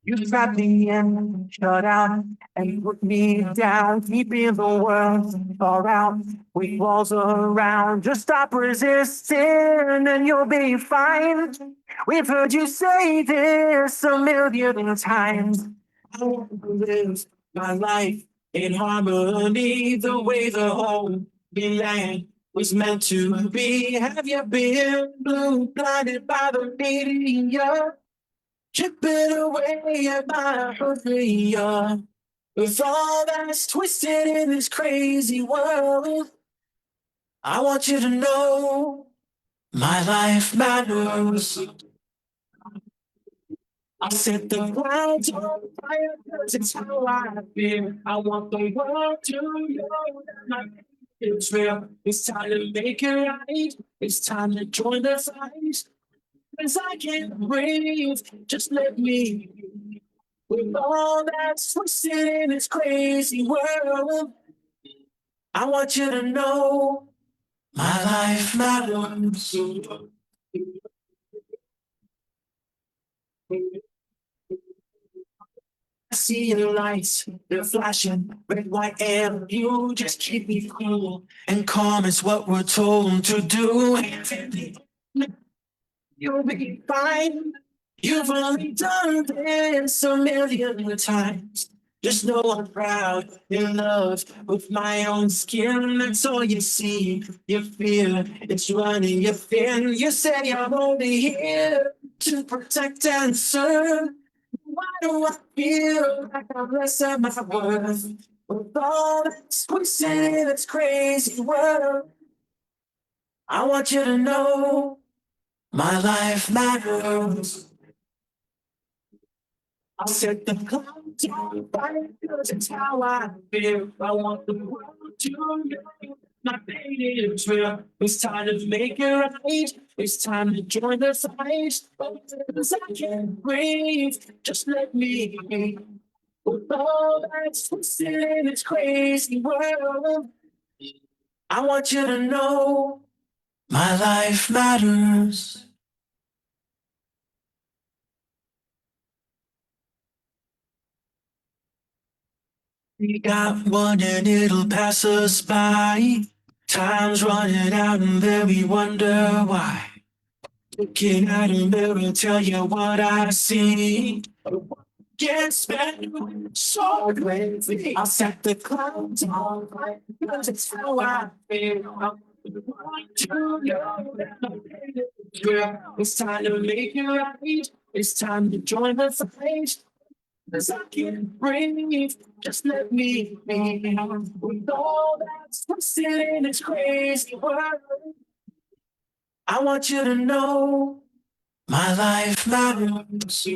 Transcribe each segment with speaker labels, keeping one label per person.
Speaker 1: You trapped me in, shut out, and put me down, deep in the world, far out, with walls around. Just stop resisting, and you'll be fine. We've heard you say this a million times. I want to live my life in harmony, the way the whole land was meant to be. Have you been blue blinded by the media? Chipping away at my hernia. With all that's twisted in this crazy world, I want you to know my life matters. I set the clouds on fire because it's how I feel. I want the world to know that my it's real. It's time to make it right. It's time to join the fight. Cause I can't breathe. Just let me be. With all that's twisted in this crazy world, I want you to know my life matters. I see the lights, they're flashing, red, white, and blue. Just keep me cool and calm is what we're told to do. You'll be fine. You've only done this a million times. Just know I'm proud in love with my own skin. That's all you see. You feel it's running you thin. You say I'm only here to protect and serve. Why do I feel like I'm less of my worth? With all that's twisted in this crazy world, I want you to know my life matters. I'll set the clouds on fire because it's how I feel. I want the world to know my pain is real. It's time to make it right. It's time to join the fight. Because I can't breathe. Just let me be. With all that's twisted in this crazy world, I want you to know my life matters. We got one and it'll pass us by. Time's running out and then we wonder why. Looking at a mirror, tell you what I see. Gets better, so lately. I'll set the clouds on fire because it's how I feel. I want to know that my pain is real. It's time to make it right. It's time to join the fight. Cause I can't breathe, just let me be. With all that's twisted in this crazy world, I want you to know my life matters.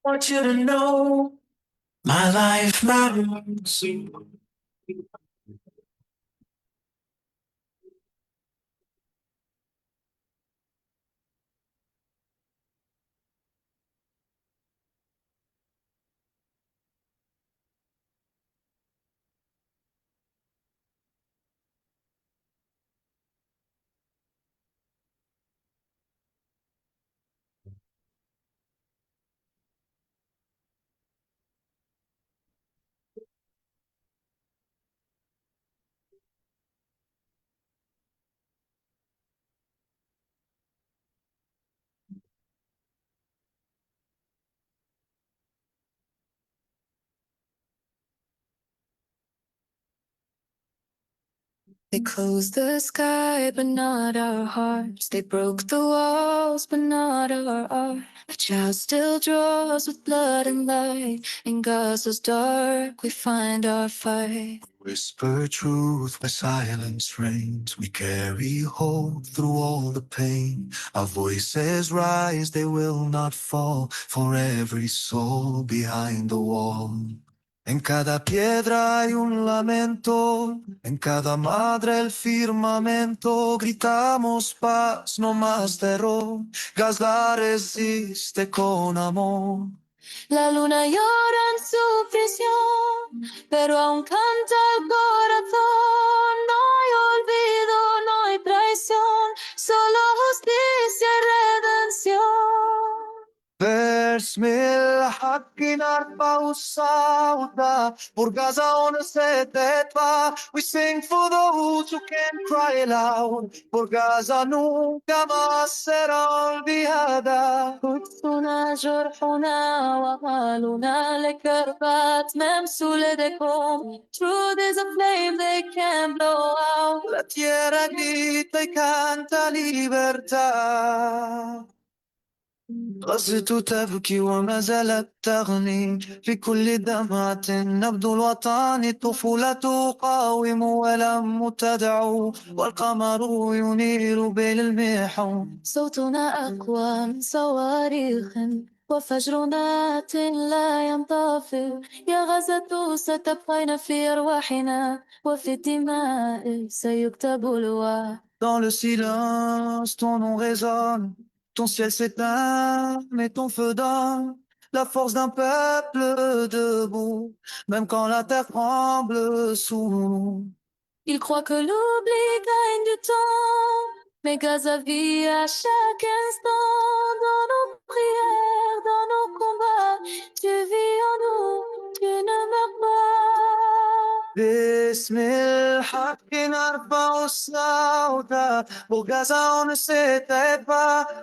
Speaker 1: want you to know my life matters.
Speaker 2: They closed the sky, but not our hearts. They broke the walls, but not our art. The child still draws with blood and light. In Gaza's dark, we find our fight.
Speaker 1: Whisper truth where silence reigns. We carry hope through all the pain. Our voices rise, they will not fall. For every soul behind the wall. En cada piedra hay un lamento, en cada madre el firmamento. Gritamos paz, no más terror. Gaza resiste con amor.
Speaker 2: La luna llora en su prisión, pero aún canta el corazón. No hay olvido, no hay traición, solo justicia y redención.
Speaker 1: Versmil haqqin arba usauda, por Gaza on setetva. We sing for those who can cry aloud, por Gaza nunca más será olvidada.
Speaker 2: قدسنا جرحنا وأمالنا لكربات ممسولة دكم. Truth is a flame they can't blow out.
Speaker 1: La tierra grita y canta libertad. غزة تبكي وما زالت تغني في كل دمعة نبض الوطن. الطفولة تقاوم ولم تدعو والقمر ينير بالمحن.
Speaker 2: صوتنا أقوى من صواريخ وفجرنا لا ينطفئ. يا غزة ستبقين في أرواحنا وفي الدماء سيكتب الوعد.
Speaker 1: Dans le silence, ton nom résonne, ton ciel s'éteint, mais ton feu donne la force d'un peuple debout, même quand la terre tremble sous nous.
Speaker 2: Il croit que l'oubli gagne du temps, mais Gaza vit à chaque instant. Dans nos prières, dans nos combats, tu vis en nous, tu ne meurs pas.
Speaker 1: باسم الحق نرفع الصوت. For Gaza on the set.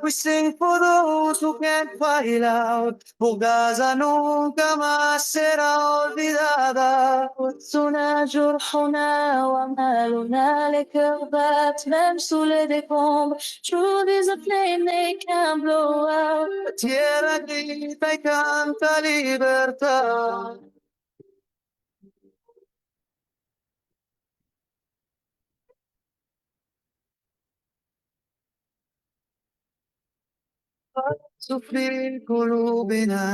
Speaker 1: We sing for those who can't fight out. For Gaza nunca más será olvidada.
Speaker 2: قدسنا جرحنا وأمالنا لكربات ممسولة décombres. Truth is a flame they can't blow out.
Speaker 1: La tierra grita y canta libertad. في قلوبنا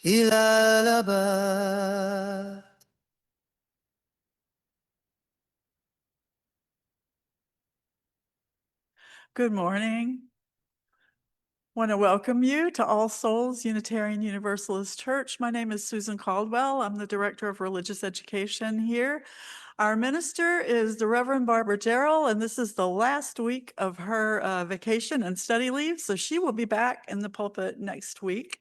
Speaker 1: إلى الأبد.
Speaker 3: Good morning. I want to welcome you to All Souls Unitarian Universalist Church. My name is Susan Caldwell. I'm the Director of Religious Education here. Our minister is the Reverend Barbara Jarrell, and this is the last week of her vacation and study leave, so she will be back in the pulpit next week.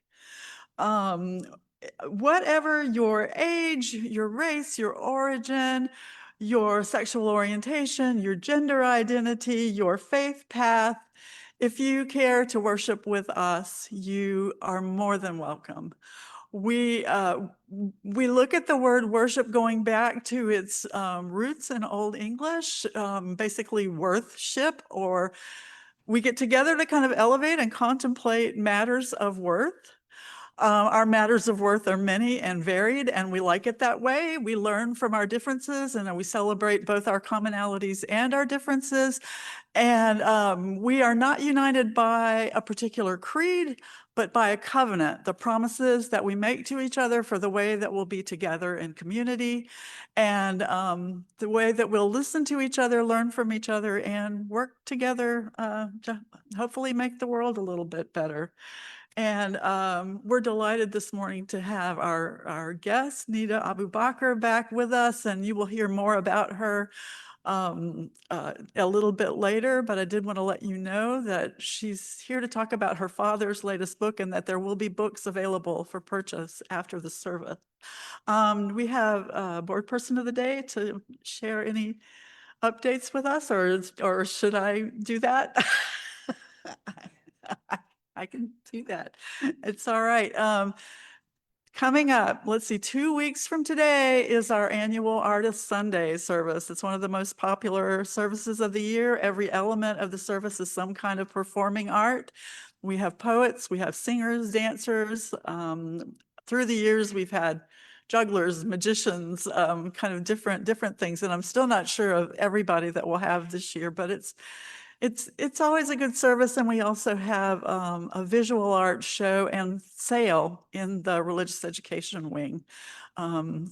Speaker 3: Whatever your age, your race, your origin, your sexual orientation, your gender identity, your faith path, if you care to worship with us, you are more than welcome. We look at the word worship going back to its roots in Old English, basically worthship, or we get together to kind of elevate and contemplate matters of worth. Our matters of worth are many and varied, and we like it that way. We learn from our differences, and we celebrate both our commonalities and our differences. And we are not united by a particular creed, but by a covenant, the promises that we make to each other for the way that we'll be together in community, and the way that we'll listen to each other, learn from each other, and work together to hopefully make the world a little bit better. And we're delighted this morning to have our guest, Nida Abu Baker, back with us, and you will hear more about her a little bit later, but I did want to let you know that she's here to talk about her father's latest book and that there will be books available for purchase after the service. We have a board person of the day to share any updates with us, or should I do that? I can do that. It's all right. Coming up, let's see, 2 weeks from today is our annual Artist Sunday service. It's one of the most popular services of the year. Every element of the service is some kind of performing art. We have poets, we have singers, dancers. Through the years, we've had jugglers, magicians, kind of different things. And I'm still not sure of everybody that we'll have this year, but it's always a good service, and we also have a visual art show and sale in the religious education wing. And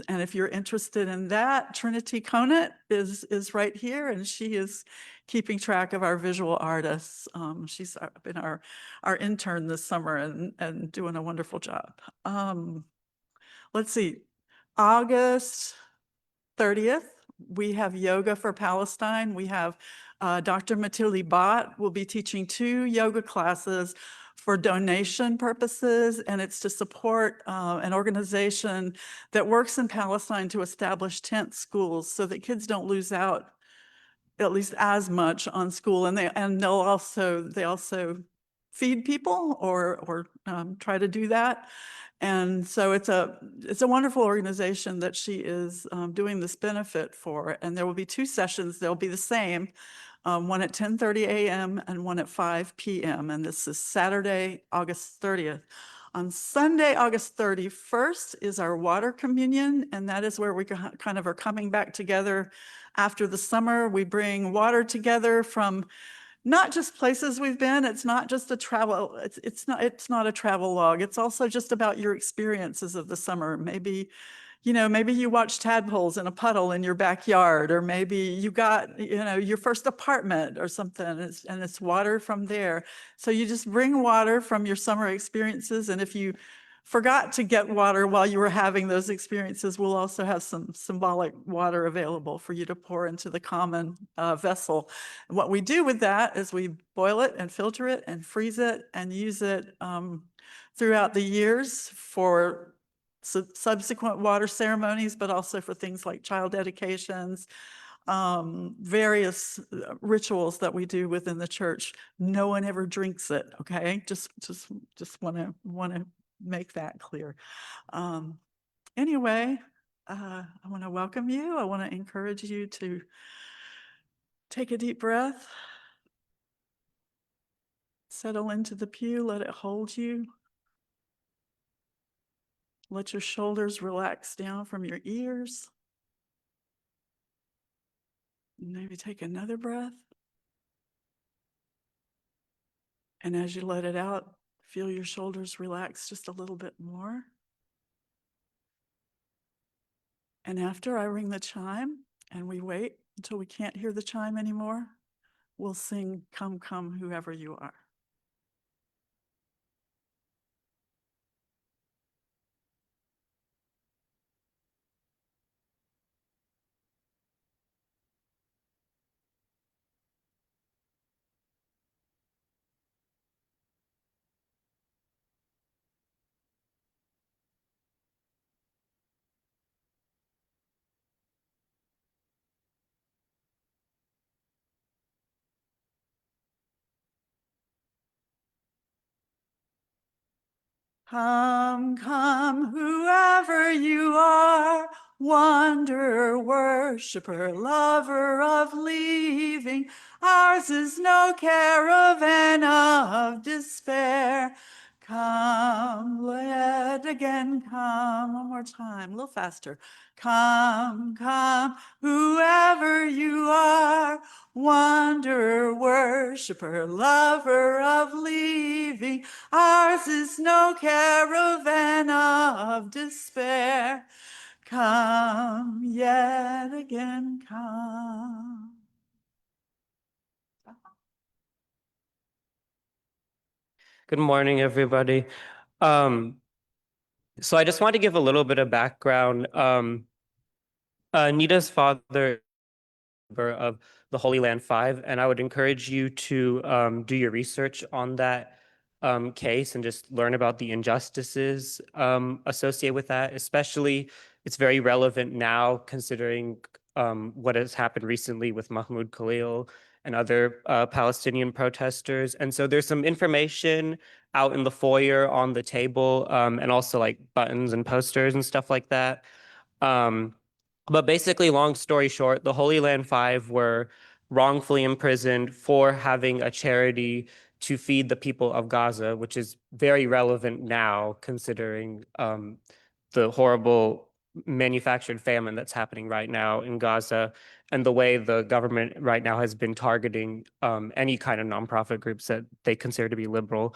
Speaker 3: if you're interested in that, Trinity Conant is right here, and she is keeping track of our visual artists. She's been our intern this summer and doing a wonderful job. Let's see, August 30th, we have Yoga for Palestine. We have Dr. Matilde Bott will be teaching 2 yoga classes for donation purposes, and it's to support an organization that works in Palestine to establish tent schools so that kids don't lose out at least as much on school, and they also feed people or try to do that. And so it's a wonderful organization that she is doing this benefit for. And there will be 2 sessions. They'll be the same, one at 10:30 a.m. and one at 5 p.m. And this is Saturday, August 30th. On Sunday, August 31st is our water communion, and that is where we kind of are coming back together after the summer. We bring water together from not just places we've been. It's not just a travel, it's not a travel log. It's also just about your experiences of the summer. Maybe you watched tadpoles in a puddle in your backyard, or maybe you got, your first apartment or something, and it's water from there. So you just bring water from your summer experiences. And if you forgot to get water while you were having those experiences, we'll also have some symbolic water available for you to pour into the common vessel. And what we do with that is we boil it and filter it and freeze it and use it throughout the years for subsequent water ceremonies, but also for things like child dedications, various rituals that we do within the church. No one ever drinks it, okay? Just want to make that clear. Anyway, I want to welcome you. I want to encourage you to take a deep breath, settle into the pew, let it hold you. Let your shoulders relax down from your ears. Maybe take another breath. And as you let it out, feel your shoulders relax just a little bit more. And after I ring the chime and we wait until we can't hear the chime anymore, we'll sing "Come, Come, Whoever You Are." Come, come, whoever you are, wanderer, worshiper, lover of leaving. Ours is no caravan of despair. Come, let again come. One more time, a little faster. Come, come, whoever you are, wanderer, worshiper, lover of leaving. Ours is no caravan of despair. Come, yet again come.
Speaker 4: Good morning, everybody. Um, so I just want to give a little bit of background. Nida's father of the Holy Land Five, and I would encourage you to do your research on that case and just learn about the injustices associated with that. Especially, it's very relevant now considering what has happened recently with Mahmoud Khalil and other Palestinian protesters. And so there's some information out in the foyer on the table, and also like buttons and posters and stuff like that. Um, but basically, long story short, the Holy Land Five were wrongfully imprisoned for having a charity to feed the people of Gaza, which is very relevant now considering the horrible manufactured famine that's happening right now in Gaza and the way the government right now has been targeting any kind of nonprofit groups that they consider to be liberal.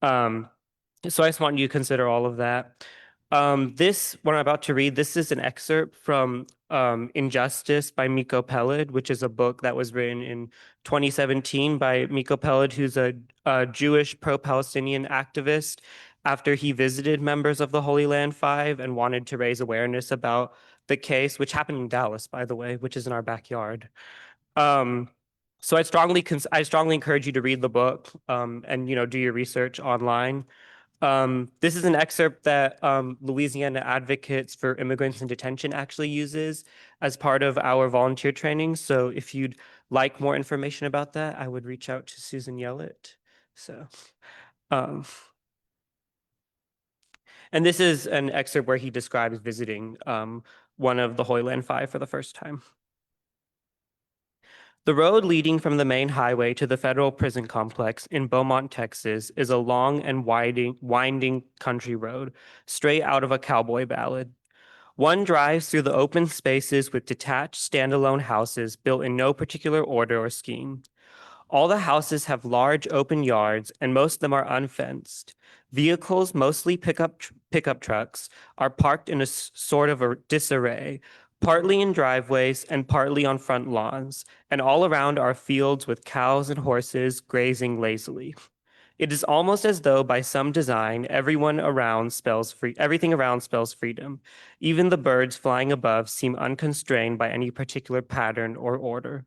Speaker 4: Um, so I just want you to consider all of that. This, what I'm about to read, this is an excerpt from Injustice by Miko Peled, which is a book that was written in 2017 by Miko Peled, who's a Jewish pro-Palestinian activist after he visited members of the Holy Land Five and wanted to raise awareness about the case, which happened in Dallas, by the way, which is in our backyard. So I strongly encourage you to read the book and do your research online. This is an excerpt that Louisiana Advocates for Immigrants in Detention actually uses as part of our volunteer training. So if you'd like more information about that, I would reach out to Susan Yellett. So, um, and this is an excerpt where he describes visiting one of the Holy Land Five for the first time. The road leading from the main highway to the federal prison complex in Beaumont, Texas, is a long and winding country road, straight out of a cowboy ballad. One drives through the open spaces with detached, standalone houses built in no particular order or scheme. All the houses have large open yards, and most of them are unfenced. Vehicles, mostly pickup trucks, are parked in a sort of a disarray, partly in driveways and partly on front lawns, and all around are fields with cows and horses grazing lazily. It is almost as though by some design, everything around spells freedom. Even the birds flying above seem unconstrained by any particular pattern or order.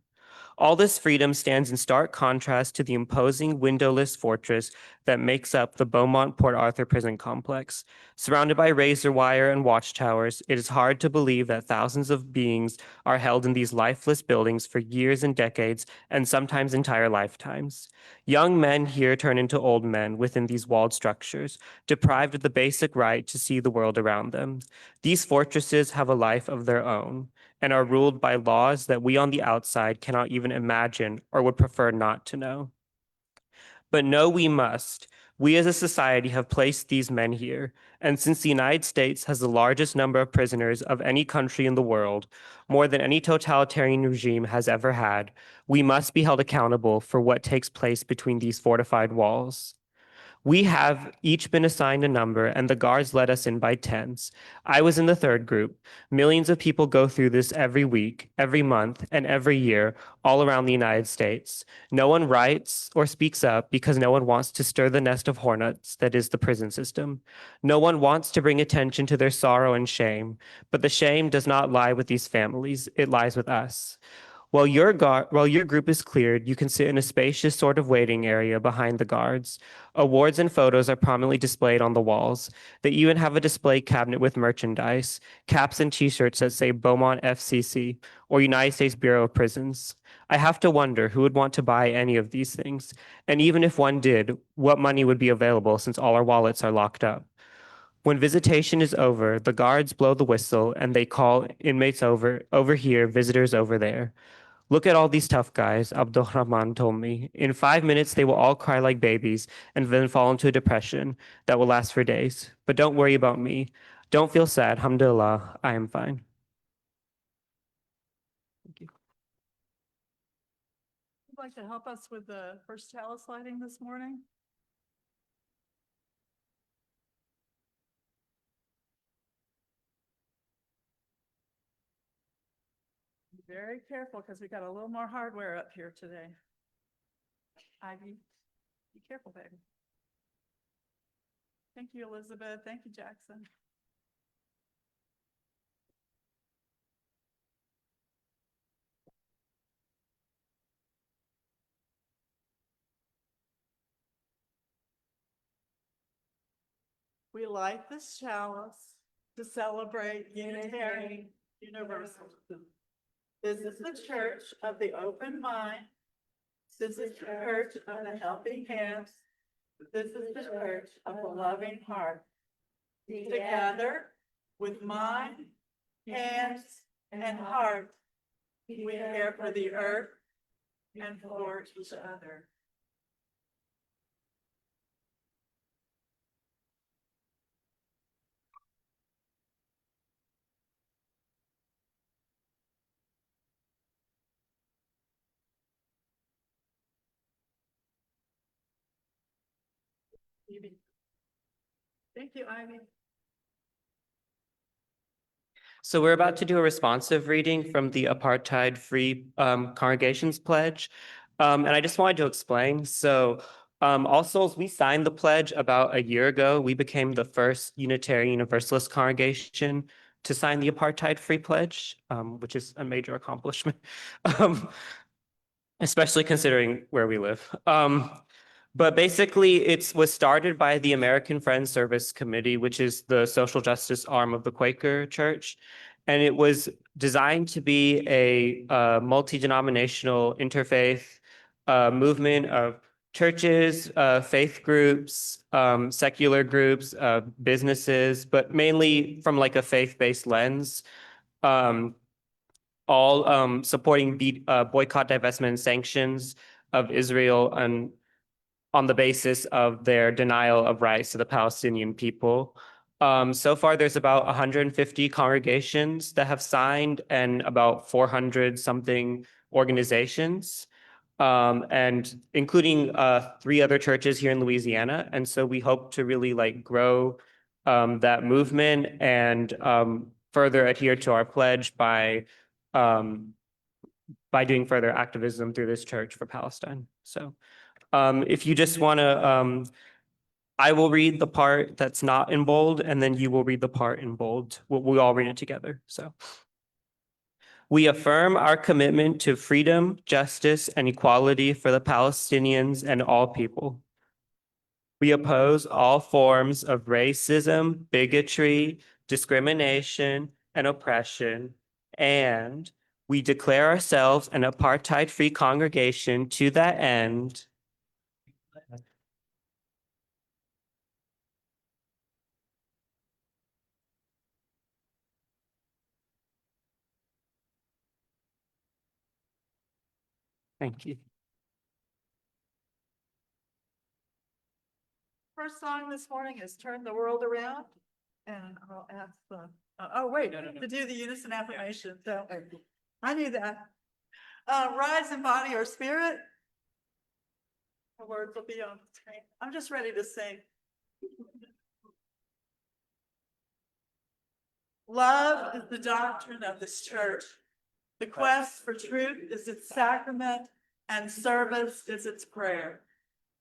Speaker 4: All this freedom stands in stark contrast to the imposing windowless fortress that makes up the Beaumont Port Arthur prison complex. Surrounded by razor wire and watchtowers, it is hard to believe that thousands of beings are held in these lifeless buildings for years and decades, and sometimes entire lifetimes. Young men here turn into old men within these walled structures, deprived of the basic right to see the world around them. These fortresses have a life of their own and are ruled by laws that we on the outside cannot even imagine or would prefer not to know. But no, we must. We as a society have placed these men here, and since the United States has the largest number of prisoners of any country in the world, more than any totalitarian regime has ever had, we must be held accountable for what takes place between these fortified walls. We have each been assigned a number, and the guards let us in by tens. I was in the third group. Millions of people go through this every week, every month, and every year, all around the United States. No one writes or speaks up because no one wants to stir the nest of hornets that is the prison system. No one wants to bring attention to their sorrow and shame, but the shame does not lie with these families, it lies with us. While your group is cleared, you can sit in a spacious sort of waiting area behind the guards. Awards and photos are prominently displayed on the walls. They even have a display cabinet with merchandise, caps and t-shirts that say Beaumont FCC or United States Bureau of Prisons. I have to wonder who would want to buy any of these things, and even if one did, what money would be available since all our wallets are locked up. When visitation is over, the guards blow the whistle and they call inmates over here, visitors over there. Look at all these tough guys, Abdurrahman told me. In 5 minutes, they will all cry like babies and then fall into a depression that will last for days. But don't worry about me. Don't feel sad. Alhamdulillah, I am fine. Thank you.
Speaker 3: Would like to help us with the first chalice lighting this morning? Be very careful because we got a little more hardware up here today. Ivy, be careful, baby. Thank you, Elizabeth. Thank you, Jackson. We light this chalice to celebrate Unitarian Universalism. This is the church of the open mind. This is the church of the helping hands. This is the church of the loving heart. Together with mind, hands, and heart, we care for the earth and for each other. Thank you, Ivy.
Speaker 4: So we're about to do a responsive reading from the Apartheid-Free Congregations Pledge. And I just wanted to explain. So All Souls, we signed the pledge about a year ago. We became the first Unitarian Universalist congregation to sign the Apartheid-Free Pledge, which is a major accomplishment, especially considering where we live. But basically, it was started by the American Friends Service Committee, which is the social justice arm of the Quaker Church. And it was designed to be a multi-denominational interfaith movement of churches, faith groups, secular groups, businesses, but mainly from like a faith-based lens. All supporting boycott, divestment, and sanctions of Israel and on the basis of their denial of rights to the Palestinian people. So far, there's about 150 congregations that have signed and about 400 something organizations, and including 3 other churches here in Louisiana. And so we hope to really like grow that movement and further adhere to our pledge by doing further activism through this church for Palestine. So if you just want to, I will read the part that's not in bold, and then you will read the part in bold. We'll all read it together. So we affirm our commitment to freedom, justice, and equality for the Palestinians and all people. We oppose all forms of racism, bigotry, discrimination, and oppression, and we declare ourselves an apartheid-free congregation to that end. Thank you.
Speaker 3: First song this morning is Turn the World Around. And I'll ask the, oh, wait, to do the unison affirmation. So I knew that. Rise in body or spirit. The words will be on the screen. I'm just ready to sing. Love is the doctrine of this church. The quest for truth is its sacrament, and service is its prayer.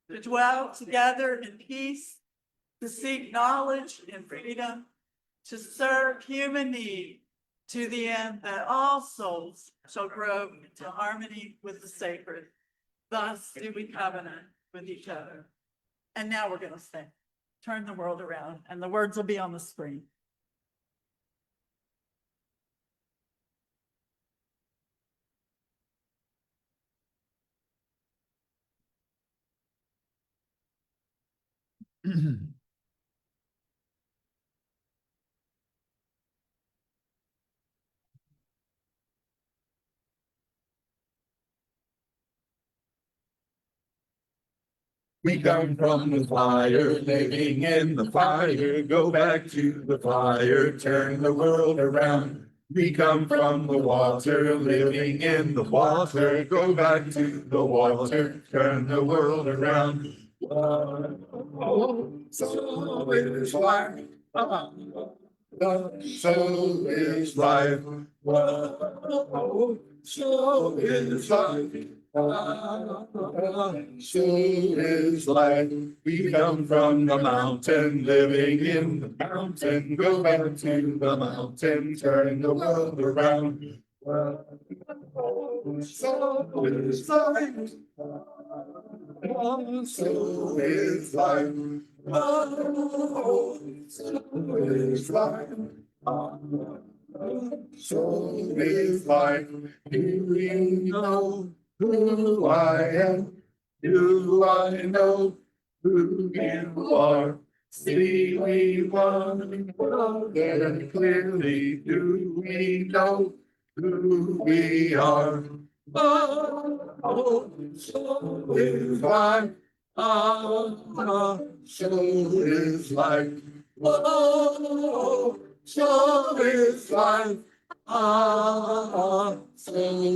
Speaker 3: To dwell together in peace, to seek knowledge and freedom, to serve human need, to the end that all souls shall grow into harmony with the sacred. Thus do we covenant with each other. And now we're going to sing, Turn the World Around, and the words will be on the screen.
Speaker 5: We come from the fire, living in the fire. Go back to the fire, turn the world around. We come from the water, living in the water. Go back to the water, turn the world around. Whoa, so is life. So is life. Whoa, so is life. So is life. We come from the mountain, living in the mountain. Go back to the mountain, turn the world around. So is life. So is life. So is life. So is life. Do you know who I am? Do I know who you are? See we one very clearly. Do we know who we are? Oh, so is life. So is life. Oh, so is life. So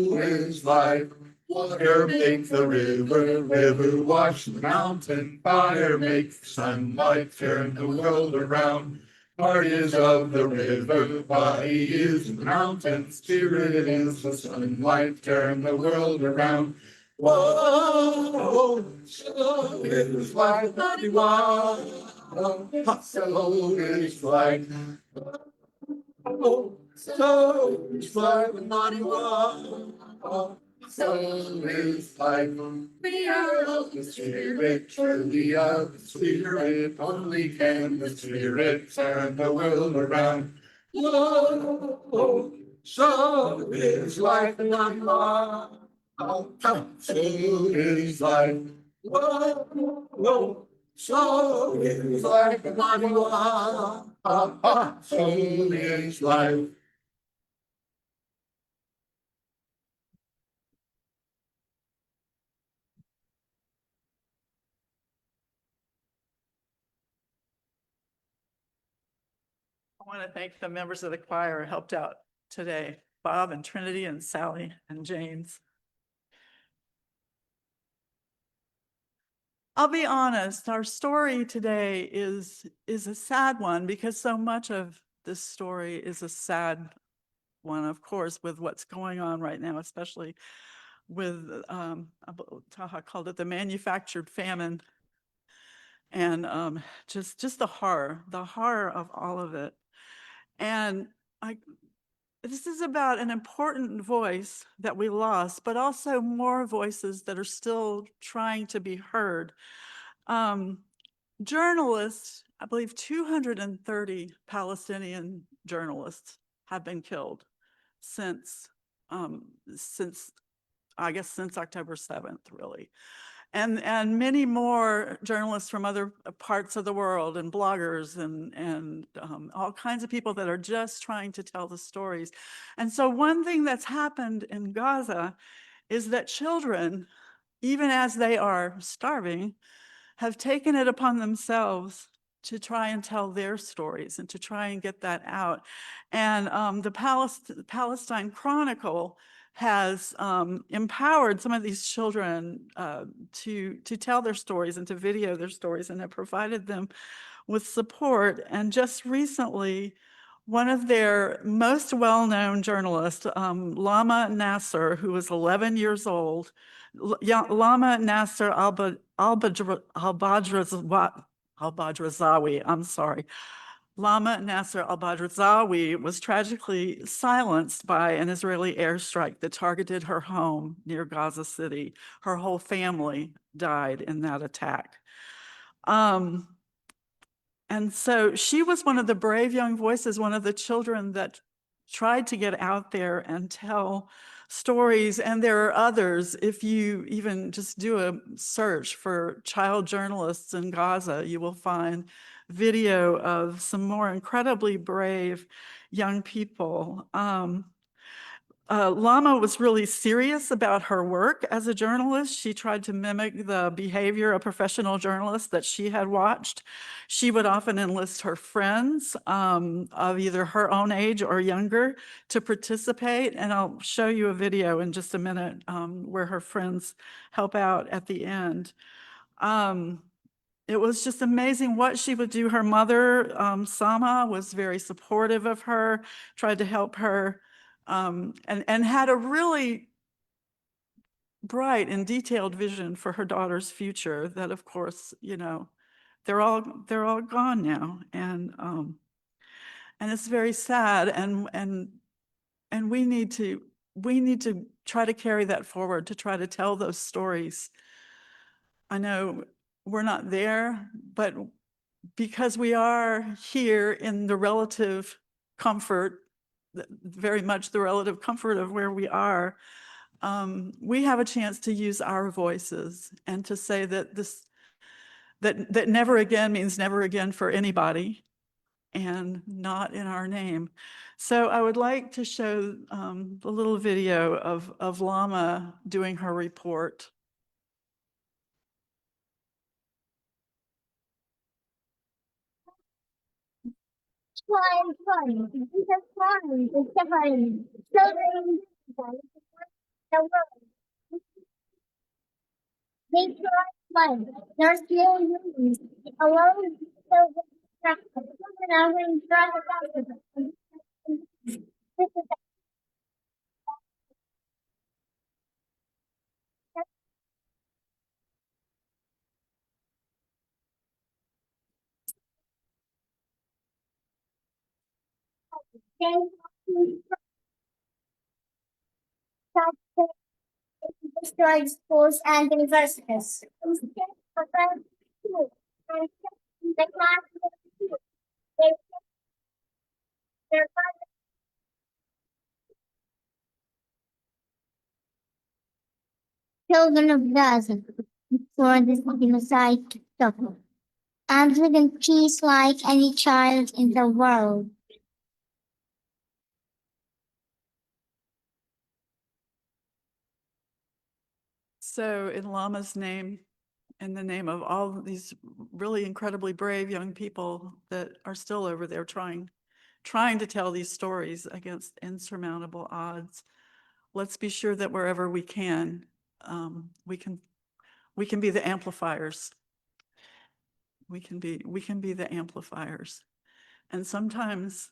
Speaker 5: is life. Water makes the river, river wash the mountain, fire makes the sunlight turn the world around. Heart is of the river, body is the mountain, spirit is the sunlight, turn the world around. Whoa, so is life, wow. So is life. Oh, so is life, wow. So is life. We are of the spirit, truly of the spirit. Only can the spirit turn the world around. Whoa, so is life, wow. So is life. Whoa, so is life, wow. So is life.
Speaker 3: I want to thank the members of the choir who helped out today, Bob and Trinity and Sally and James. I'll be honest, our story today is a sad one because so much of this story is a sad one, of course, with what's going on right now, especially with, Taha called it the manufactured famine. And just the horror of all of it. And this is about an important voice that we lost, but also more voices that are still trying to be heard. Journalists, I believe 230 Palestinian journalists have been killed since I guess since October 7th, really. And many more journalists from other parts of the world and bloggers and all kinds of people that are just trying to tell the stories. And so one thing that's happened in Gaza is that children, even as they are starving, have taken it upon themselves to try and tell their stories and to try and get that out. And the Palestine Chronicle has empowered some of these children to tell their stories and to video their stories, and have provided them with support. And just recently, one of their most well-known journalists, Lama Nasser, who was 11 years old, Lama Nasser al-Badrazawi, I'm sorry. Lama Nasser al-Badrazawi was tragically silenced by an Israeli airstrike that targeted her home near Gaza City. Her whole family died in that attack. And so she was one of the brave young voices, one of the children that tried to get out there and tell stories. And there are others. If you even just do a search for child journalists in Gaza, you will find video of some more incredibly brave young people. Lama was really serious about her work as a journalist. She tried to mimic the behavior of professional journalists that she had watched. She would often enlist her friends of either her own age or younger to participate. And I'll show you a video in just a minute where her friends help out at the end. It was just amazing what she would do. Her mother, Sama, was very supportive of her, tried to help her, and had a really bright and detailed vision for her daughter's future that, of course, you know, they're all gone now. And it's very sad. And we need to try to carry that forward, to try to tell those stories. I know we're not there, but because we are here in the relative comfort, very much the relative comfort of where we are, we have a chance to use our voices and to say that that never again means never again for anybody, and not in our name. So I would like to show the little video of Lama doing her report.
Speaker 6: Flying, flying, it's a flying, it's a flying. Children, the world. They try flying. They're still humans. Alone, so now we try to this is destroyed schools and universities. Children of Gaza for this genocide suffer, and live in peace like any child in the world.
Speaker 3: So in Lama's name, in the name of all of these really incredibly brave young people that are still over there trying to tell these stories against insurmountable odds, let's be sure that wherever we can, we can be the amplifiers. We can be the amplifiers. And sometimes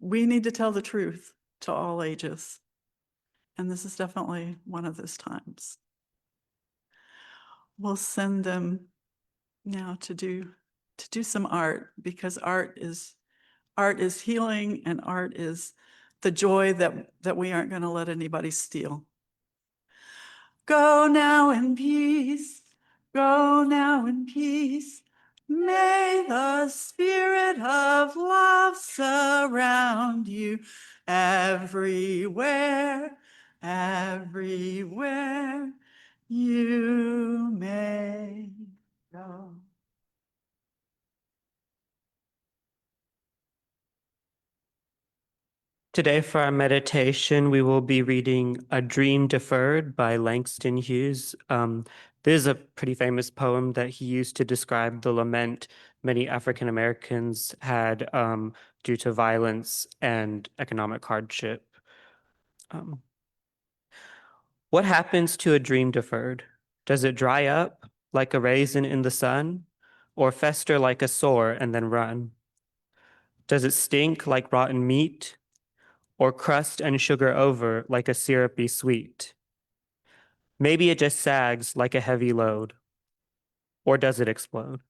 Speaker 3: we need to tell the truth to all ages. And this is definitely one of those times. We'll send them now to do some art, because art is healing, and art is the joy that we aren't going to let anybody steal. Go now in peace, go now in peace. May the spirit of love surround you everywhere, everywhere you may go.
Speaker 4: Today, for our meditation, we will be reading A Dream Deferred by Langston Hughes. This is a pretty famous poem that he used to describe the lament many African Americans had due to violence and economic hardship. What happens to a dream deferred? Does it dry up like a raisin in the sun, or fester like a sore and then run? Does it stink like rotten meat, or crust and sugar over like a syrupy sweet? Maybe it just sags like a heavy load. Or does it explode?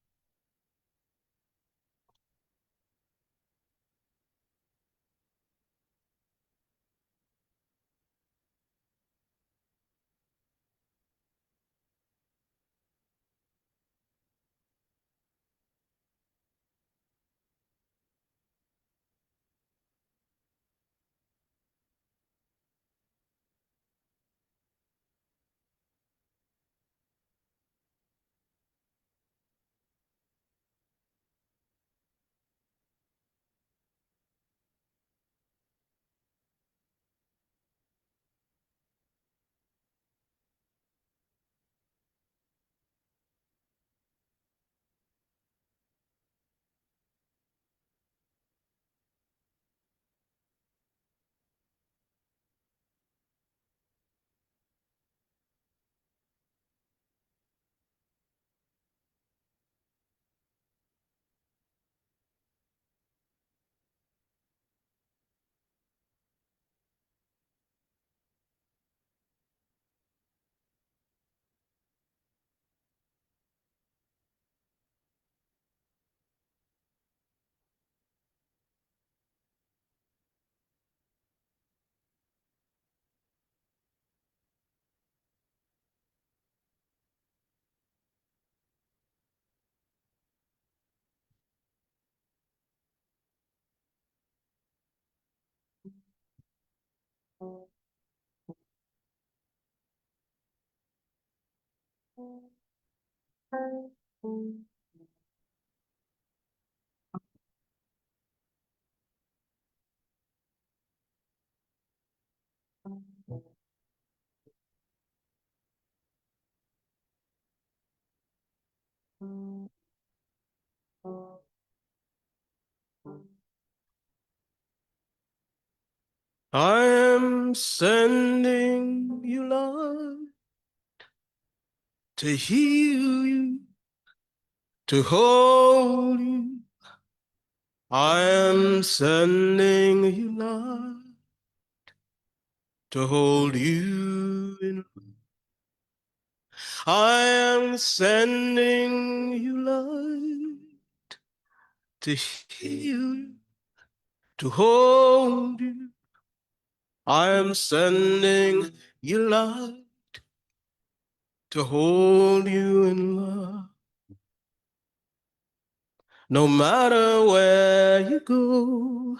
Speaker 1: I am sending you love to heal you, to hold you. I am sending you love to hold you in. I am sending you love to heal you, to hold you. I am sending you love to hold you in love. No matter where you go,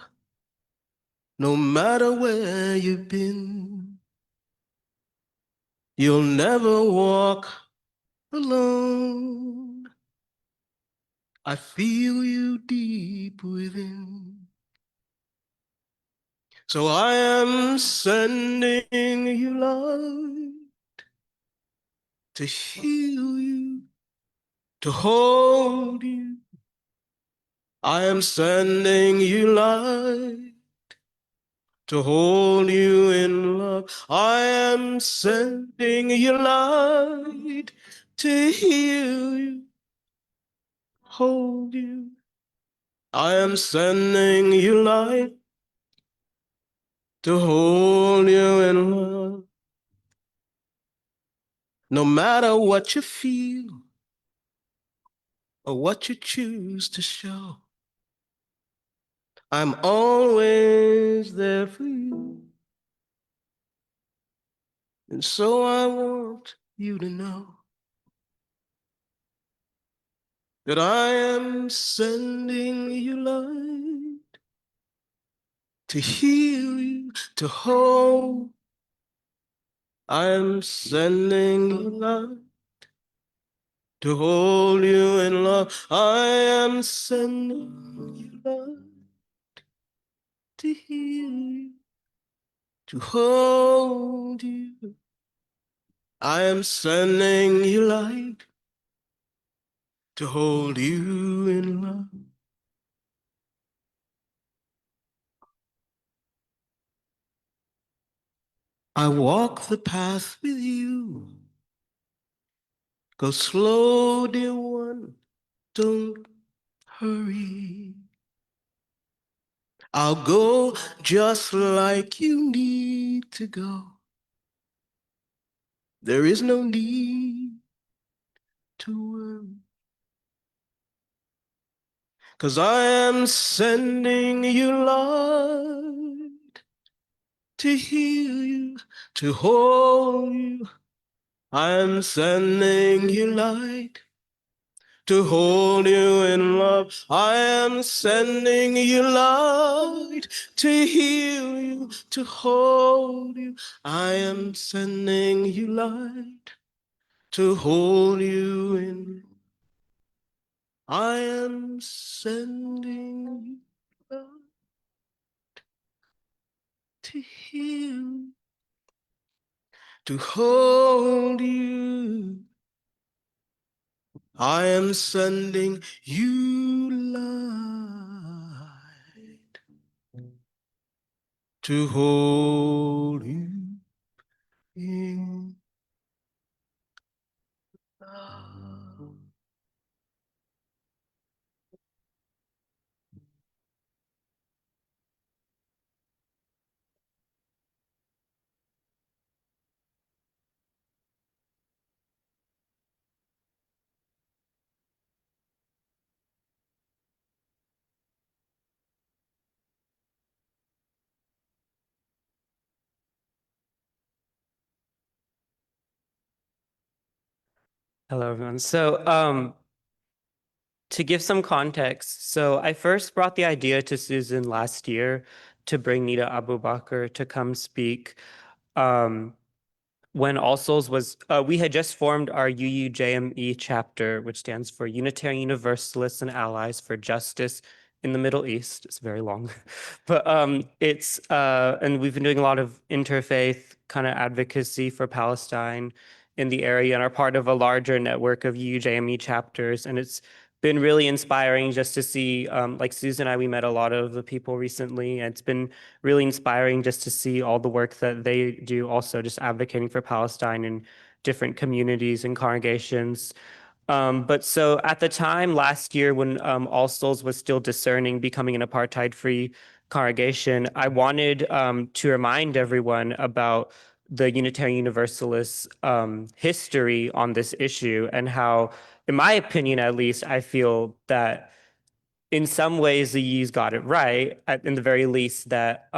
Speaker 1: no matter where you've been, you'll never walk alone. I feel you deep within. So I am sending you love to heal you, to hold you. I am sending you light to hold you in love. I am sending you light to heal you, hold you. I am sending you light to hold you in love. No matter what you feel or what you choose to show, I'm always there for you. And so I want you to know that I am sending you light to heal you, to hold. I am sending you light to hold you in love. I am sending you light to heal you, to hold you. I am sending you light to hold you in love. I walk the path with you. Go slow, dear one, don't hurry. I'll go just like you need to go. There is no need to worry. 'Cause I am sending you light to heal you, to hold you. I am sending you light to hold you in love. I am sending you light to heal you, to hold you. I am sending you light to hold you in. I am sending you light to heal, to hold you. I am sending you light to hold you in love.
Speaker 4: Hello, everyone. So, to give some context, so I first brought the idea to Susan last year to bring Nida Abu Baker to come speak. When All Souls was, we had just formed our UUJME chapter, which stands for Unitarian Universalists and Allies for Justice in the Middle East. It's very long, but and we've been doing a lot of interfaith kind of advocacy for Palestine in the area and are part of a larger network of UUJME chapters. And it's been really inspiring just to see, like Susan and I, we met a lot of the people recently, and it's been really inspiring just to see all the work that they do, also just advocating for Palestine in different communities and congregations. But so at the time last year when All Souls was still discerning becoming an apartheid-free congregation, I wanted to remind everyone about the Unitarian Universalist history on this issue and how, in my opinion at least, I feel that in some ways the Yees got it right, in the very least, that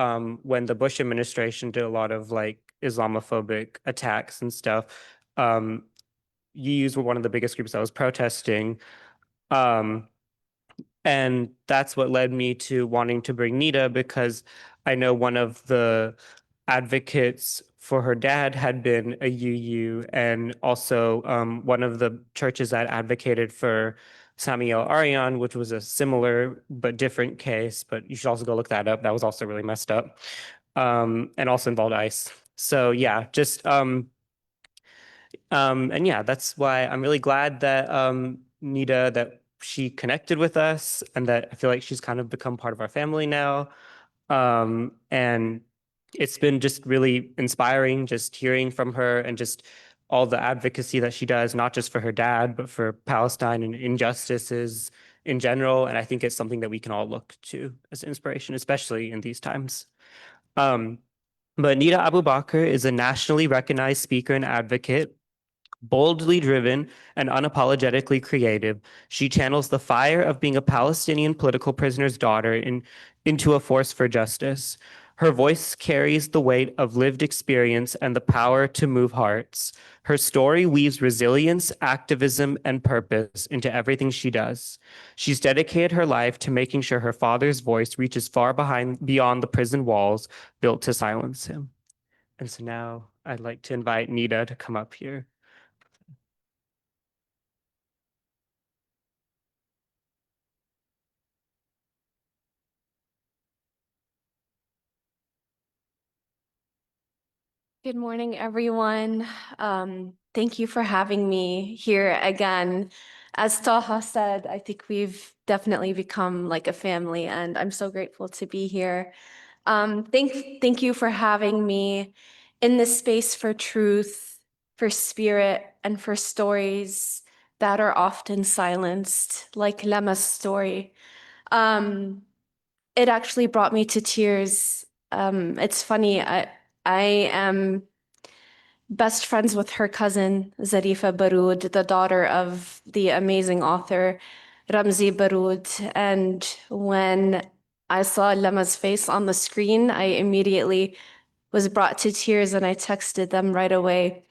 Speaker 4: when the Bush administration did a lot of like Islamophobic attacks and stuff, Yees were one of the biggest groups that was protesting. And that's what led me to wanting to bring Nida, because I know one of the advocates for her dad had been a UU, and also one of the churches that advocated for Samuel Arian, which was a similar but different case, but you should also go look that up. That was also really messed up, and also involved ICE. So yeah, just and yeah, that's why I'm really glad that Nida, that she connected with us, and that I feel like she's kind of become part of our family now. And it's been just really inspiring just hearing from her and just all the advocacy that she does, not just for her dad, but for Palestine and injustices in general. And I think it's something that we can all look to as inspiration, especially in these times. But Nida Abu Baker is a nationally recognized speaker and advocate, boldly driven and unapologetically creative. She channels the fire of being a Palestinian political prisoner's daughter into a force for justice. Her voice carries the weight of lived experience and the power to move hearts. Her story weaves resilience, activism, and purpose into everything she does. She's dedicated her life to making sure her father's voice reaches far beyond the prison walls built to silence him. And so now I'd like to invite Nida to come up here.
Speaker 2: Good morning, everyone. Thank you for having me here again. As Taha said, I think we've definitely become like a family, and I'm so grateful to be here. Thank you for having me in this space for truth, for spirit, and for stories that are often silenced, like Lema's story. It actually brought me to tears. It's funny, I am best friends with her cousin, Zarifa Baroud, the daughter of the amazing author Ramzi Baroud. And when I saw Lema's face on the screen, I immediately was brought to tears, and I texted them right away.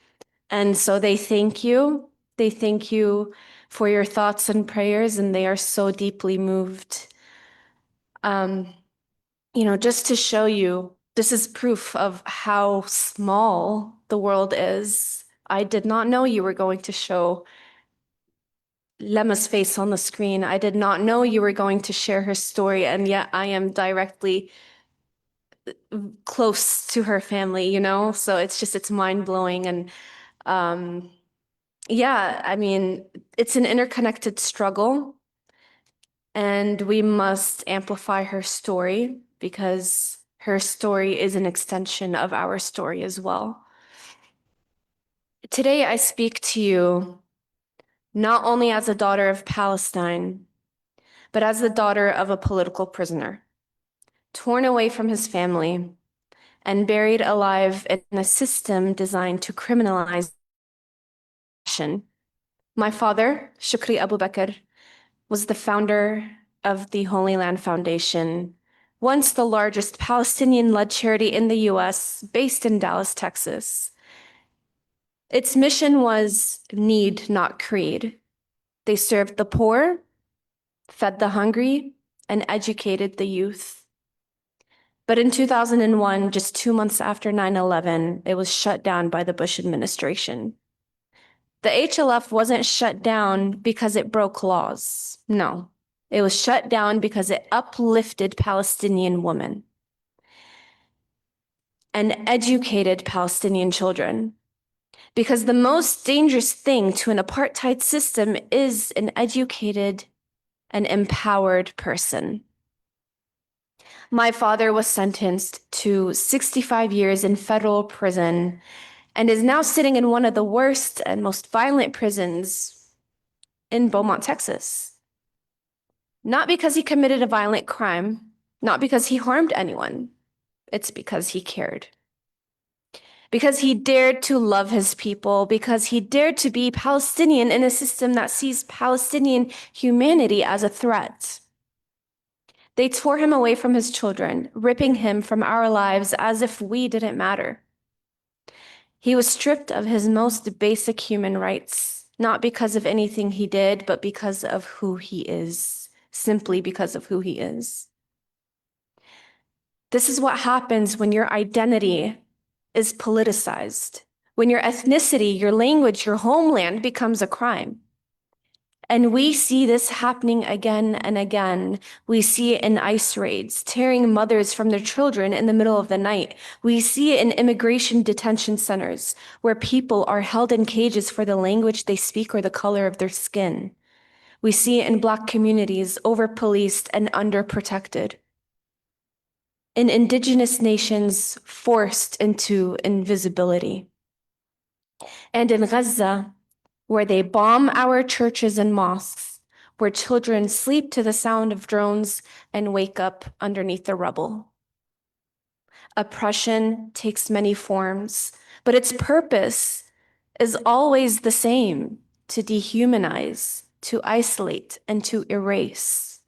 Speaker 2: And so they thank you. They thank you for your thoughts and prayers, and they are so deeply moved. Just to show you, this is proof of how small the world is. I did not know you were going to show Lema's face on the screen. I did not know you were going to share her story, and yet I am directly close to her family, So it's mind-blowing. And yeah, I mean, it's an interconnected struggle, and we must amplify her story because her story is an extension of our story as well. Today, I speak to you not only as a daughter of Palestine, but as the daughter of a political prisoner, torn away from his family and buried alive in a system designed to criminalize action. My father, Shukri Abu Bakr, was the founder of the Holy Land Foundation, once the largest Palestinian-led charity in the US, based in Dallas, Texas. Its mission was need, not creed. They served the poor, fed the hungry, and educated the youth.
Speaker 7: But in 2001, just 2 months after 9/11, it was shut down by the Bush administration. The HLF wasn't shut down because it broke laws. No, it was shut down because it uplifted Palestinian women and educated Palestinian children. Because the most dangerous thing to an apartheid system is an educated and empowered person. My father was sentenced to 65 years in federal prison and is now sitting in one of the worst and most violent prisons in Beaumont, Texas. Not because he committed a violent crime, not because he harmed anyone. It's because he cared. Because he dared to love his people, because he dared to be Palestinian in a system that sees Palestinian humanity as a threat. They tore him away from his children, ripping him from our lives as if we didn't matter. He was stripped of his most basic human rights, not because of anything he did, but because of who he is, simply because of who he is. This is what happens when your identity is politicized, when your ethnicity, your language, your homeland becomes a crime. And we see this happening again and again. We see it in ICE raids, tearing mothers from their children in the middle of the night. We see it in immigration detention centers, where people are held in cages for the language they speak or the color of their skin. We see it in Black communities, over-policed and underprotected. In Indigenous nations, forced into invisibility. And in Gaza, where they bomb our churches and mosques, where children sleep to the sound of drones and wake up underneath the rubble. Oppression takes many forms, but its purpose is always the same: to dehumanize, to isolate, and to erase.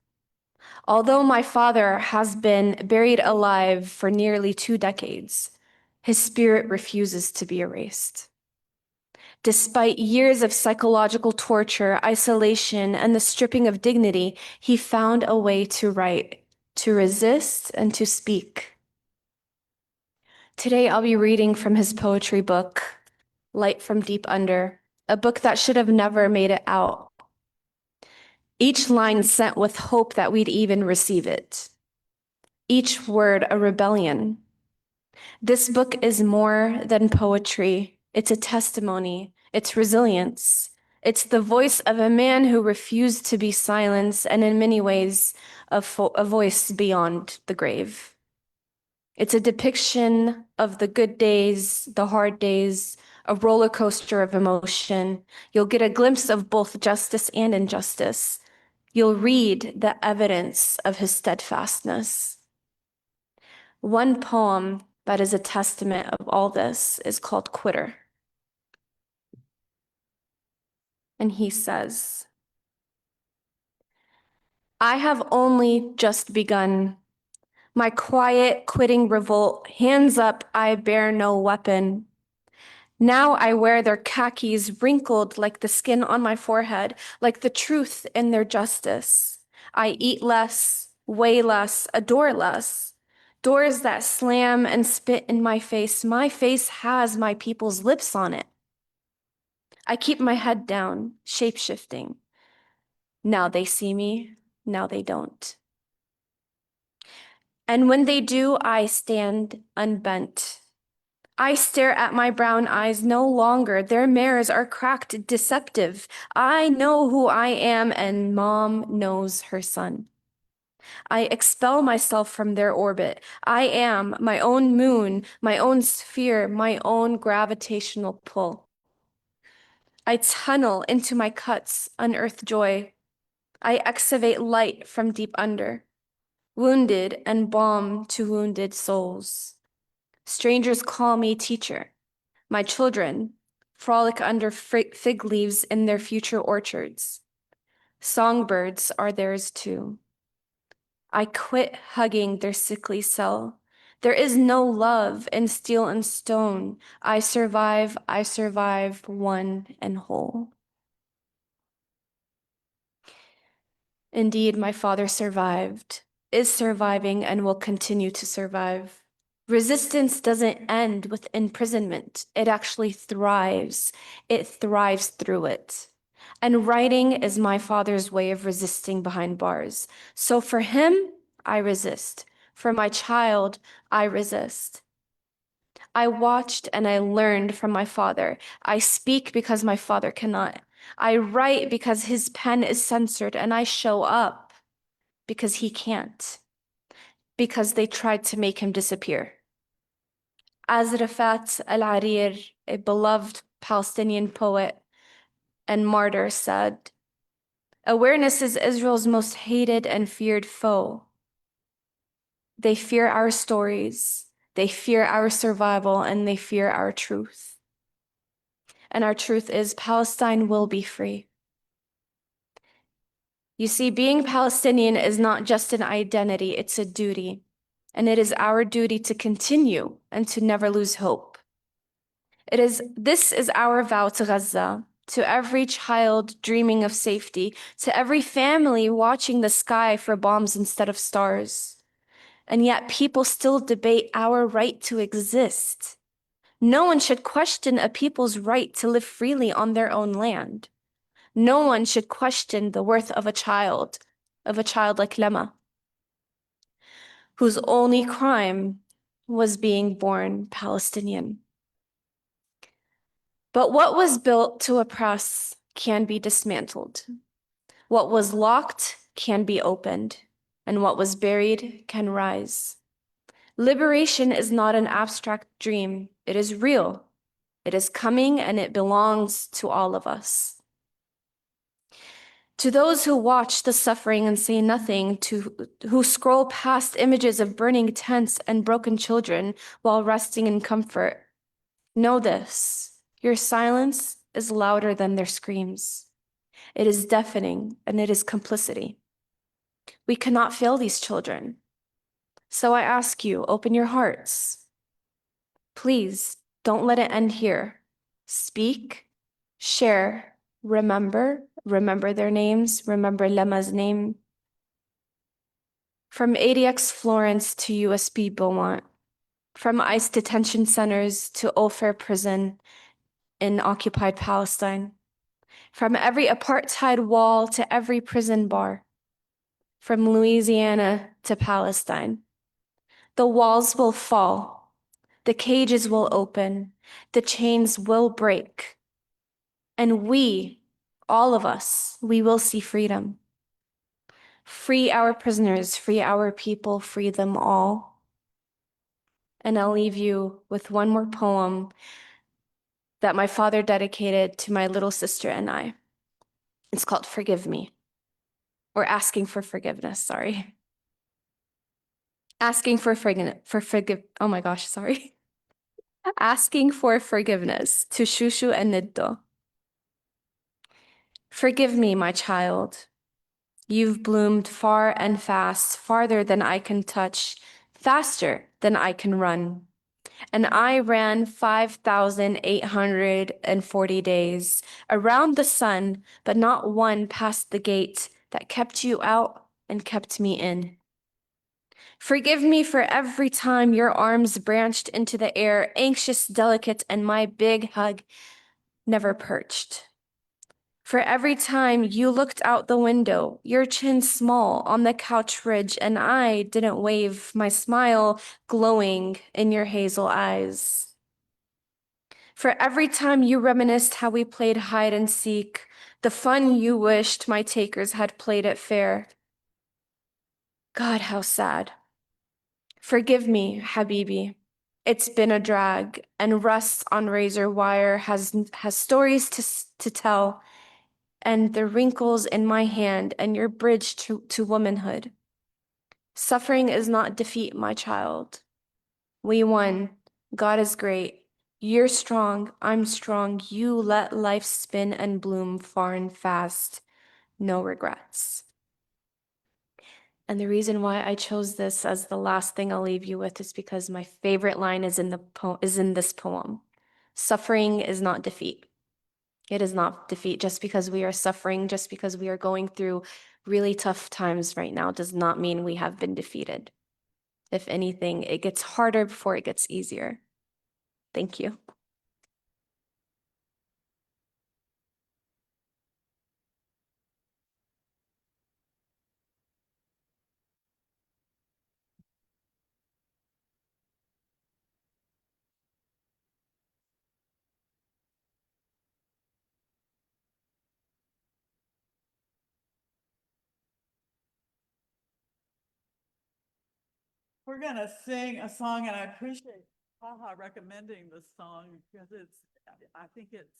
Speaker 7: Although my father has been buried alive for nearly 2 decades, his spirit refuses to be erased. Despite years of psychological torture, isolation, and the stripping of dignity, he found a way to write, to resist, and to speak. Today, I'll be reading from his poetry book, Light from Deep Under, a book that should have never made it out. Each line sent with hope that we'd even receive it. Each word a rebellion. This book is more than poetry. It's a testimony. It's resilience. It's the voice of a man who refused to be silenced, and in many ways, a voice beyond the grave. It's a depiction of the good days, the hard days, a roller coaster of emotion. You'll get a glimpse of both justice and injustice. You'll read the evidence of his steadfastness. One poem that is a testament of all this is called Quitter. And he says, I have only just begun my quiet quitting revolt. Hands up, I bear no weapon. Now I wear their khakis wrinkled like the skin on my forehead, like the truth in their justice. I eat less, weigh less, adore less. Doors that slam and spit in my face. My face has my people's lips on it. I keep my head down, shape-shifting. Now they see me, now they don't. And when they do, I stand unbent. I stare at my brown eyes no longer. Their mirrors are cracked, deceptive. I know who I am, and Mom knows her son. I expel myself from their orbit. I am my own moon, my own sphere, my own gravitational pull. I tunnel into my cuts, unearth joy. I excavate light from deep under, wounded and balm to wounded souls. Strangers call me teacher. My children frolic under fig leaves in their future orchards. Songbirds are theirs too. I quit hugging their sickly cell. There is no love in steel and stone. I survive, one and whole. Indeed, my father survived. is surviving and will continue to survive. Resistance doesn't end with imprisonment. It actually thrives. It thrives through it. And writing is my father's way of resisting behind bars. So for him, I resist. For my child, I resist. I watched and I learned from my father. I speak because my father cannot. I write because his pen is censored, and I show up because he can't, because they tried to make him disappear. As Rafat al-Arir, a beloved Palestinian poet and martyr, said, awareness is Israel's most hated and feared foe. They fear our stories, they fear our survival, and they fear our truth. And our truth is Palestine will be free. You see, being Palestinian is not just an identity, it's a duty. And it is our duty to continue and to never lose hope. This is our vow to Gaza, to every child dreaming of safety, to every family watching the sky for bombs instead of stars. And yet people still debate our right to exist. No one should question a people's right to live freely on their own land. No one should question the worth of a child like Lema, whose only crime was being born Palestinian. But what was built to oppress can be dismantled. What was locked can be opened, and what was buried can rise. Liberation is not an abstract dream. It is real. It is coming, and it belongs to all of us. To those who watch the suffering and say nothing, who scroll past images of burning tents and broken children while resting in comfort, know this: your silence is louder than their screams. It is deafening, and it is complicity. We cannot fail these children. So I ask you, open your hearts. Please, don't let it end here. Speak, share, remember their names, remember Lema's name. From ADX Florence to USB Beaumont, from ICE detention centers to Ofer prison in occupied Palestine, from every apartheid wall to every prison bar, from Louisiana to Palestine. The walls will fall, the cages will open, the chains will break, and we, all of us, we will see freedom. Free our prisoners, free our people, free them all. And I'll leave you with one more poem that my father dedicated to my little sister and I. It's called Forgive Me, or Asking for Forgiveness, sorry. Asking for oh my gosh, sorry. Asking for forgiveness to Shushu and Niddo. Forgive me, my child. You've bloomed far and fast, farther than I can touch, faster than I can run. And I ran 5,840 days around the sun, but not one past the gate that kept you out and kept me in. Forgive me for every time your arms branched into the air, anxious, delicate, and my big hug never perched. For every time you looked out the window, your chin small on the couch ridge, and I didn't wave, my smile glowing in your hazel eyes. For every time you reminisced how we played hide and seek, the fun you wished my takers had played it fair. God, how sad. Forgive me, Habibi. It's been a drag, and rust on razor wire has stories to tell, and the wrinkles in my hand and your bridge to womanhood. Suffering is not defeat, my child. We won. God is great. You're strong. I'm strong. You let life spin and bloom far and fast. No regrets. And the reason why I chose this as the last thing I'll leave you with is because my favorite line is in this poem. Suffering is not defeat. It is not defeat. Just because we are suffering, just because we are going through really tough times right now, does not mean we have been defeated. If anything, it gets harder before it gets easier. Thank you.
Speaker 3: We're gonna sing a song, and I appreciate Haha recommending this song because I think it's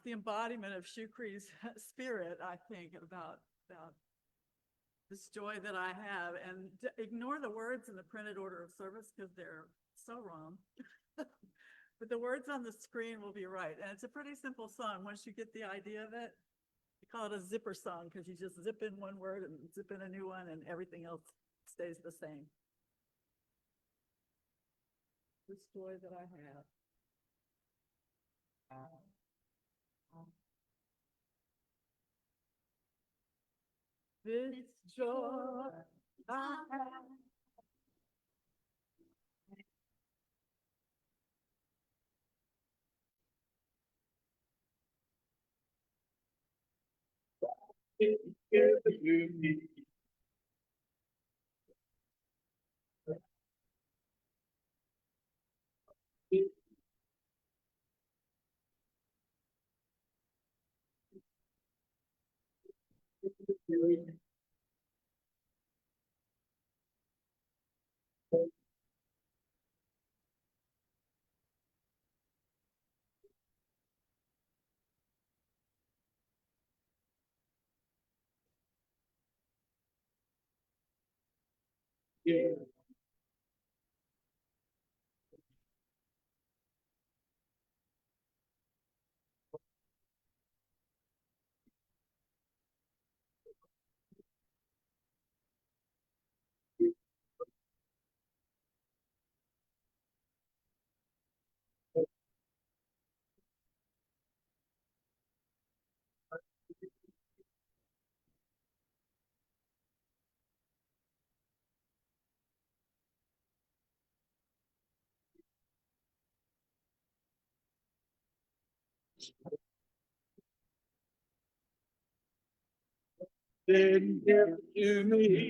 Speaker 3: the embodiment of Shukri's spirit. I think about this joy that I have, and ignore the words in the printed order of service because they're so wrong. But the words on the screen will be right, and it's a pretty simple song. Once you get the idea of it, we call it a zipper song because you just zip in one word and zip in a new one, and everything else stays the same. This joy that I have. This joy I have. Then give to me.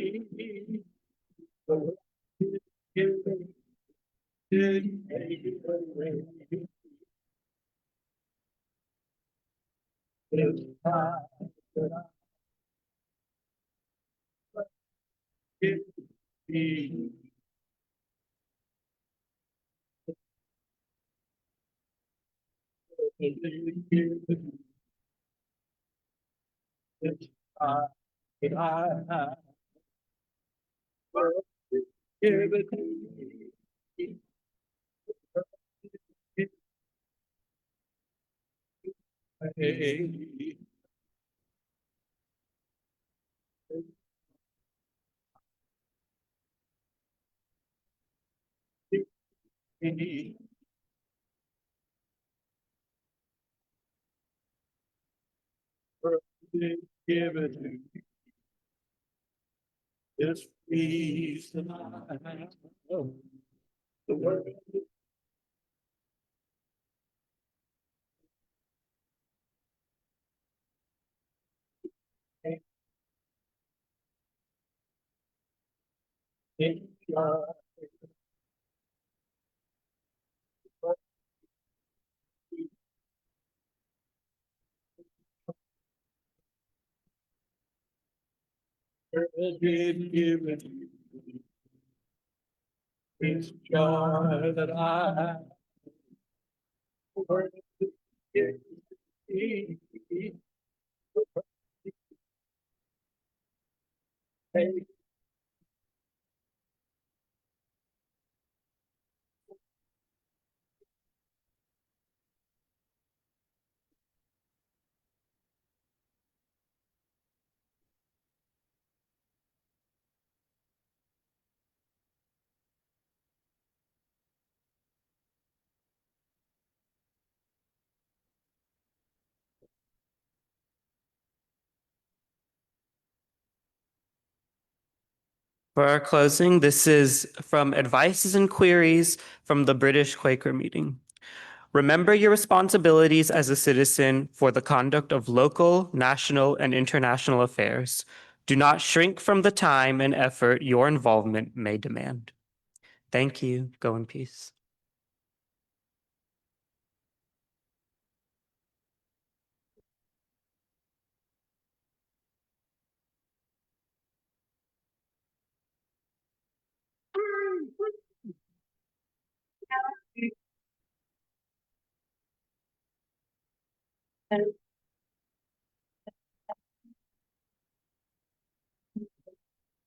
Speaker 3: Give it to me. This peace that I have. The world. Give it to me. This joy that I have.
Speaker 4: For our closing, this is from Advices and Queries from the British Quaker Meeting. Remember your responsibilities as a citizen for the conduct of local, national, and international affairs. Do not shrink from the time and effort your involvement may demand. Thank you. Go in peace.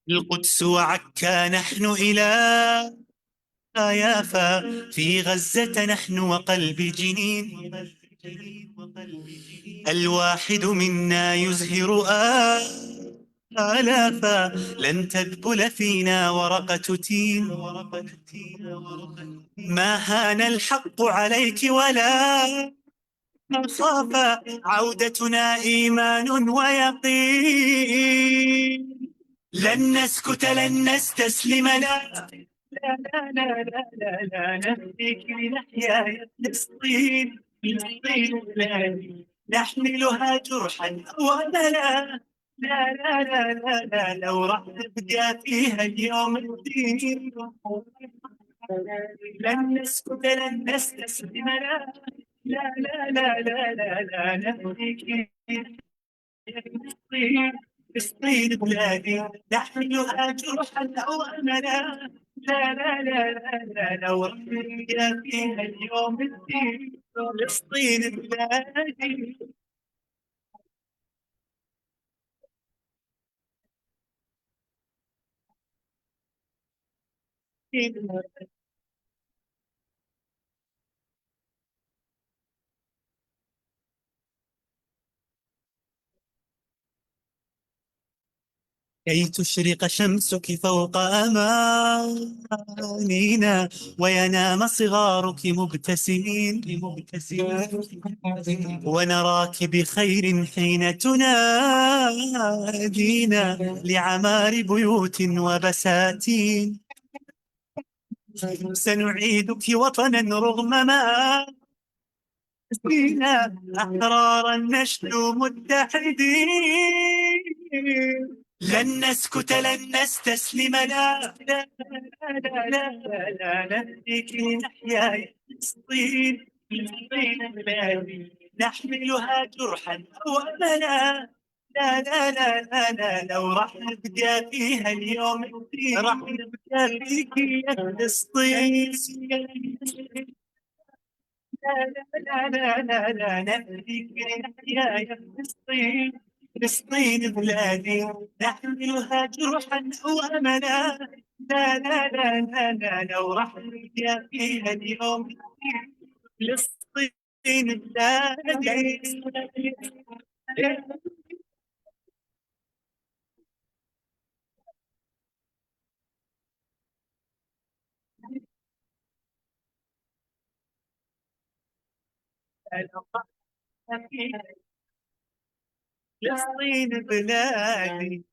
Speaker 1: القدس وعكا نحن إلى يافا، في غزة نحن وقلب جنين، الواحد منا يزهر آلافا، لن تذبل فينا ورقة تين، ما هان الحق عليك ولا خاف، عودتنا إيمان ويقين، لن نسكت لن نستسلم لا لا لا لا لا لا لا نهديك لنحيا يا فلسطين، فلسطين بلادي نحملها جرحا وأملا، لا لا لا لا لا لو راح تبقى فيها اليوم الدين، لن نسكت لن نستسلم لا لا لا لا لا لا لا نهديك فلسطين، فلسطين بلادي نحملها جرحا أو أملا، لا لا لا لا لا لو رحنا فيها اليوم الدين، فلسطين بلادي. كي تشرق شمسك فوق أمانينا، وينام صغارك مبتسمين، ونراك بخير حين تنادينا، لعمار بيوت وبساتين، سنعيدك وطنا رغم ما فينا، أحرارا نشدو متحدين، لن نسكت لن نستسلم لا لا لا لا لا لا نهديك لنحيا يا فلسطين، فلسطين بلادي نحملها جرحا أو أملا، لا لا لا لا لا لو راح نبقى فيها اليوم الدين، راح نبقى فيك يا فلسطين، لا لا لا لا لا نهديك لنحيا يا فلسطين، فلسطين بلادي نحملها جرحا وأملا، لا لا لا لا لا لو راح نلقى فيها اليوم فلسطين بلادي. فلسطين بلادي